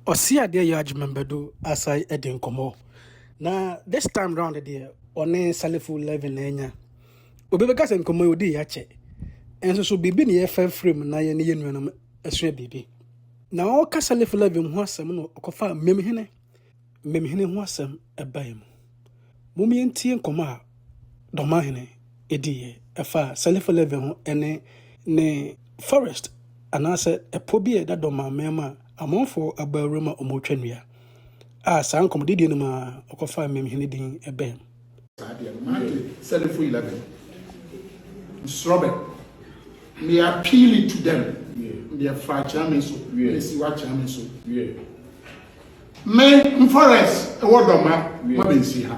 Osia de ya adwumbedo asai eden komo. Na this time round there one Salifu 11 enya. Obebeka sen komo odi ya che. Enso so bibi ne ye fa frame na ye ne ye nuanam asua bibi. Na o ka Salifu 11 ho asem no okofa memhene ho asem ebaim. Mumi entie komo a doma hene ediye efa Salifu 11 ho ene ne forest anase epobi e da doma mema amonfo abaruma omotwanua saa nkomdidi no ma okofa memhene din ebe Salifu 11 Robert me appeal to them they are chairman so they see what chairman so me forest e wodoma ma bensi ha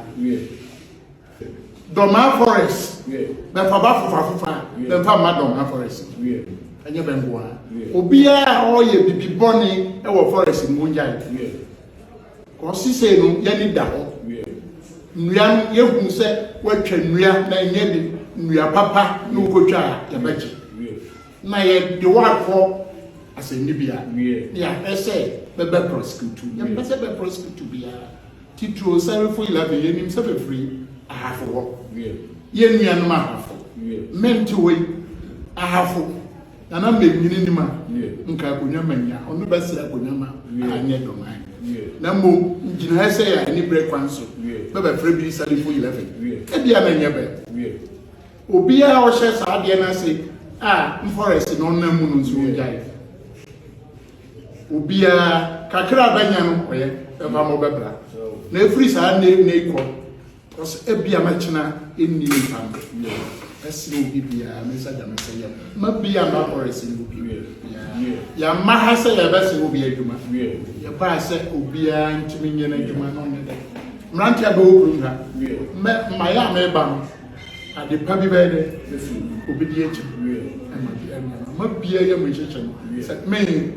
doma forest be fa ba fufa be fa ma doma forest anya bengo ha obia oye bibi boni e wo forest mu njae ko sise no ya ni da ho nua ye hu se watwa nua na nye bi nua papa no kotwa ya bachi na ye de wa ko aseni bia ya ese bebe prosecute ya bese be prosecute bia titro Salifu 11 ye nim se be free ahafo ye nua no ahafo menti we ahafo na memnyini nima nka akonya manya onu bese akonya ma anye doman na mo ngina ese ya ni breakfast bebe free bi Salifu 11 e bia na nyebe obia o hye sa de na se forest no na mu no nso jai obia kakra banya no oye e ba mo bebra na efri sa na iko cause e bia ma china enni ntam esiro bibia mesa da mesa ya ma bia ma forest no bibia ya ma ha se ya ba se obi adwuma ya ba se obia ntimi nye na adwuma no ne da mranti aba okuru ha ma ya ma ba no ade pa bi ba de obi di echi ma bia ya mo cheche no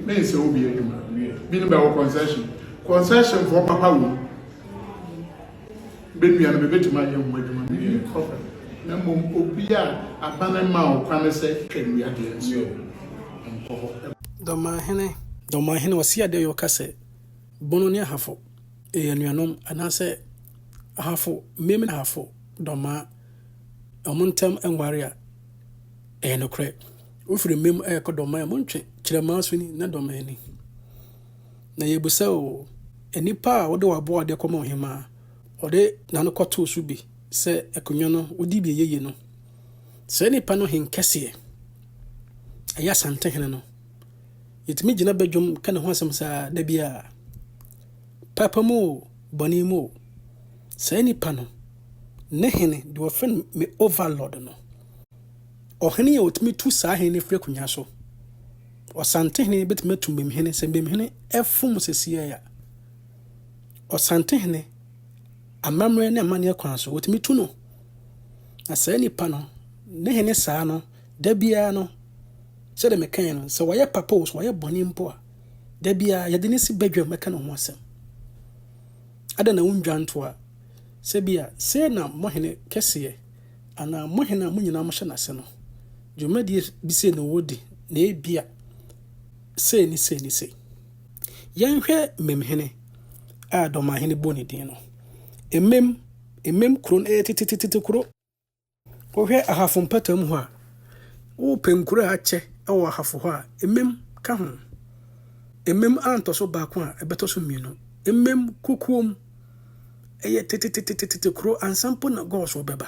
me se obi adwuma bi no ba wo concession for papa wo be nua no be betima ya mo adwuma ni problem na mo obia abana ma o kwane se twanua de nso doma hene osia de yo kase bono ne hafo e anuanom anase hafo meme na hafo doma omuntem enware a e no kre ofiri mem e ko doma montwe kirema so ni na doma ni na yebusa o enipa a wode wabo ade komo hima ode na no kwato so bi se ekonyo no wodi bi yeye no se nipa no henkese aya sante hene no yetimi gina badwom kana ho asem sa da bia papa mo boni mo se nipa no ne hene de ofen me overlord no ohene ye otimi tu sa hene fre kunya so osante hene betime tu mem hene se mem hene efum sesia ya osante hene amamre ne amane akwan so otimi tu no na se nipa no ne hene sa no da bia no se de mekan no se waye papa so waye boni mpo a da bia ye de ne si badwam meka no ho asem ada na wundwanto a se bia se na mohene kese ana mohene a munyina mo hye na se no dwumadi bi se no wodi na ebia se ni yenhwe memhene a doma hene boni din no emem kron titititi kro ohwe ahafo mpatam ho a wo penkuro a che ewo ahafo ho a emem ka ho emem anto so ba ko a ebeto so mienu emem kukuom eye titititi kro ansampo na go so beba.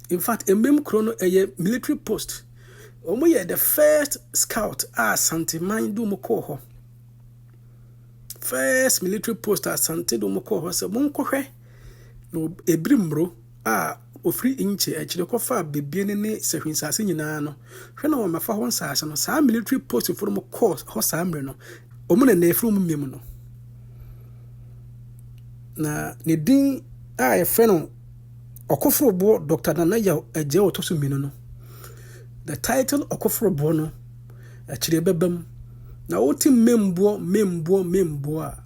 In fact emem kro no eye military post omo ye the first scout Asante man do mko ho first military post Asante do mko ho se monkohwe no ebrimro ofri inche akire kofa bebie ne sehwinsase nyina no hwe na o mafa ho nsase no saa military post for mo course ho saa mre no omo na efru mu mem no na ne din e fe no okofrobo Dr. Nanaya eje otoso minu no the title okofrobo no akire bebam na woti membo a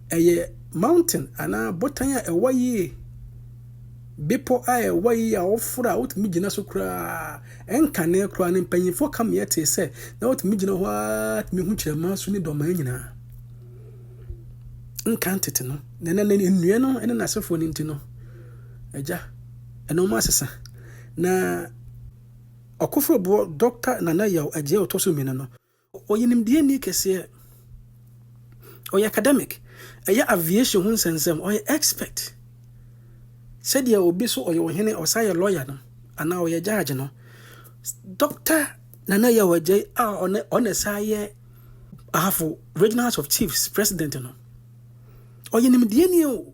eye mountain ana botan a ewaye bipo a ewaye a ofura woti migina so kra enkane kra ne mpanyifo kam yete se na woti migina ho a mi hu kirema so ni doma nyina nkantete no na nnua no ene nasefo ni ntino agya eno ma asesa na okofro bo Dr. Nana Yaw agye otoso mi no oyenimdie ni kese oy academic aviation hun sensem oy expert said ya obi so oy ohene osaye lawyer no ana oy judge no Dr. Nana Yaw agye on saye ahafo regional House of Chiefs president no oyenimdie ni o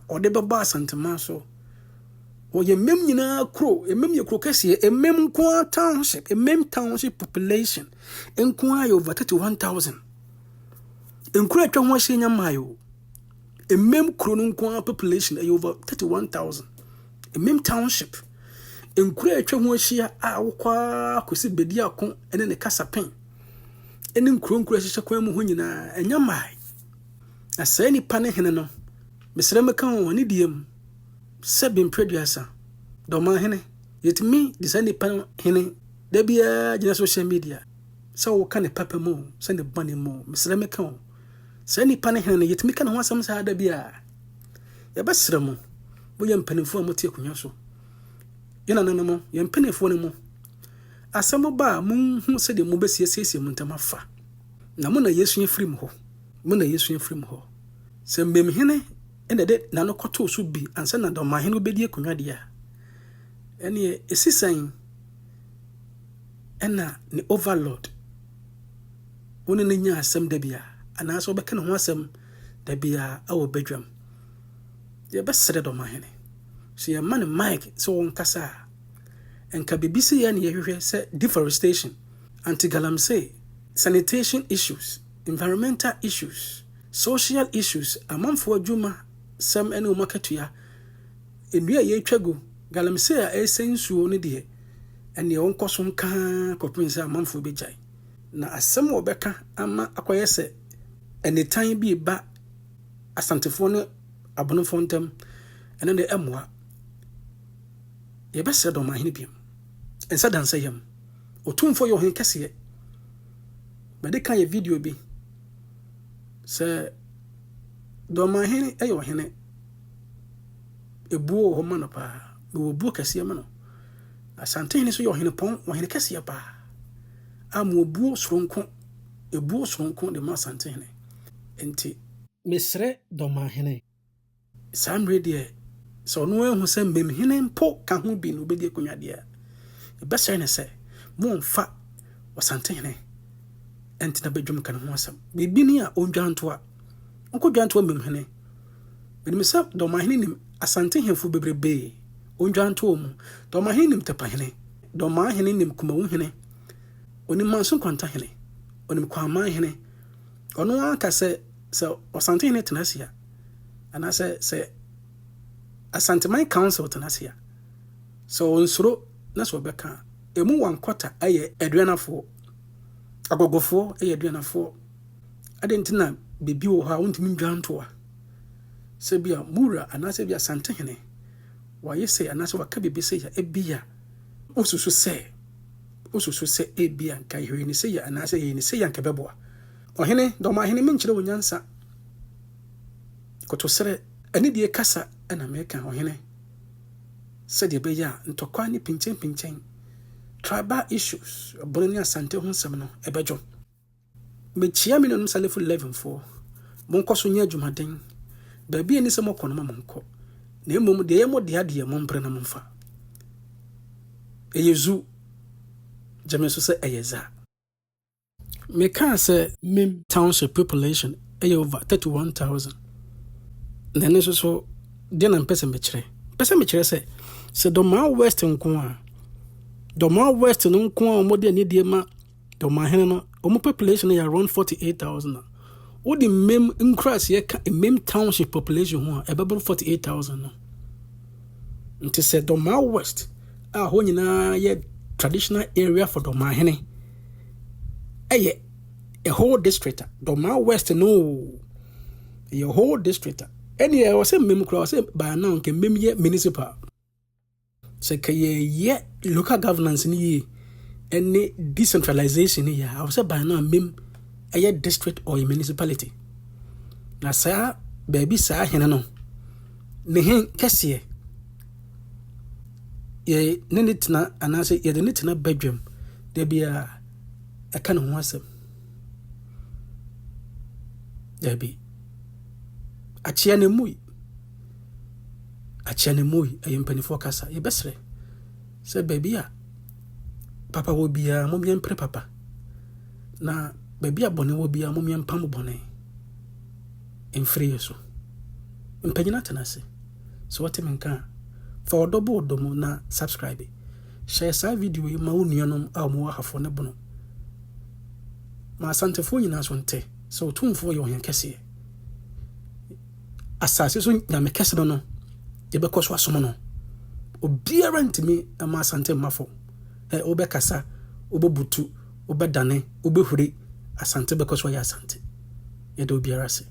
ode baba Asantema so oye mem nyina kro ye kro kase mem ko township township population enko ayo over 31,000 enkura atwa ho ahye nyamayo mem kro no nko population ayo over 31,000 mem township enkura atwa ho ahye wokwa kosi bedi akon ene ne kasapen ene nkro hyehyɛ kwan mu ho nyina enyamai asa nipa ne hene no mesrɛ meka ho ne diem sebin producer doma hene yetimi disa nipa hene da bia gina social media so wo ka ne papa mu se ne bane mu mesrɛ meka ho se nipa ne hene yetimi ka ne ho asɛm sa da bia ya basrɛ mu bo yɛ mpanimfo mo tie kunya so yana nan mo yɛ mpanimfo ne mu asɛm ba mu hu se de mu besiesie mu ntama fa na mo na Yesu yɛfiri mu hɔ se mbem hene ene de na no koto so bi ansa na doma hene obedi akonwa dia ene esisan ena ne overlord woni ne nya asem da bia ana so beka ne ho asem da bia awo bedwam ye besere doma hene so ye man mic so won kasa enka bibisi ya ne ye hwehwe se deforestation anti-galamsey sanitation issues environmental issues social issues amamfo adwuma sam ene umakatua enua ye twago galamsey a esensuo ne de ene wonkoso nka kopinsa amamfo bejai na asem obeka ama akoyese ene tan bi ba asantefo ne abonofo ntam ene ne emwa ye bese do mahene biem ensa dansa yam otumfo yo hen kase bade kan ye video bi se do mahene ayo hene ebuo ho mano pa wo buo kase ma no asante hene so yo hene pon wo hene kase pa amu obuo soronko de ma asante hene enti mesre do mahene sam redie so no ehu se mbem hene mpo ka ho bi no obedi akonwade a bese ne se mo mfa wasante hene enti na bedwum kan ho asam bibi ni a ondwanto a onko dwanto mbem hene benim se do mahene nim asante henfo bebrebe ondwanto mu do mahene nim tepa hene do mahene nim kumawu hene onim manso kwanta hene onim kwama hene ono aka se asante hene tenasia ana se asante my council tenasia so onsuro na so beka emu wankota aye aduanafo agogofo aye aduanafo adentina bebi wo ha wontimi ndwanto a se bia mura ana se bia asante hene waye se ana se waka bebi se ya ebia osusu se ebia nkai hwe ni se ya ana se ye ni se ya nkebeboa ohene do ma hene menkyere wonyansa kotosere ani die kasa ana meka ohene se de beya ntokwa ni pinchen tribal issues boloni asante ho nsem no ebejo mechia mi no salefu 11 for monkoso nya adwumaden ba bia ni se mokono ma monko na emom de yemo de ade yemo mpre na momfa eyezu jameso se eyeza meka se mem township population over 31,000 na ne so de na mpese mekire se Doma West nko Doma West nko omode ani de ma Doma hene no omo population ya around 48,000 odi mem increase ye ka mem township population ho ebebro 48,000 no nti se Doma West ho nyina ye traditional area for Doma hene eye a whole district Doma West no a whole district any I was say mem kra was say by now nke mem ye municipal se kaye local governance ni any decentralization ni I was say by now mem a district or a municipality na saa baabi saa hene no ne hen kɛseɛ ye ne tena anaasɛ yɛde ne tena badwam da bia ɛka ne ho asɛm dabi akyea ne mui ɛyɛ mpanimfoɔ kasa yɛbɛsrɛ sɛ baabi a papa wɔ biara mommyɛmpere papa na baabi a bɔne wɔ biara mommyɛmpam bɔne mfiri yɛ so mpanyina tena ase sɛ wɔte me nka fa ɔdɔ bɔ ɔdɔ mu na subscribe share saa video yi ma wo nuanom a ɔmo wɔ hafo ne bono ma asantefoɔ nyinaa so nte sɛ ɔtumfoɔ yɛ ɔhene kɛseɛ asase so nyame kɛse no yɛbɛkɔ so asom no obiara ntimi ama asante mmafo wobɛkasa wobɛbutu wobɛdane wobɛhure asante bɛkɔ so yɛ asante yɛde obiara ase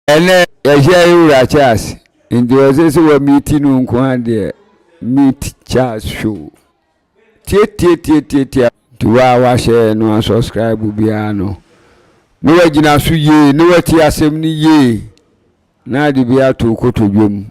ene yɛhia yɛwura Charles nti wɔsɛ sɛ wɔ meeti no nko adeɛ meet Charles show tie tuwa wahyɛ no subscribe biara no ne wagina so yie ne wati asɛm ni yie na de bia to kotodwom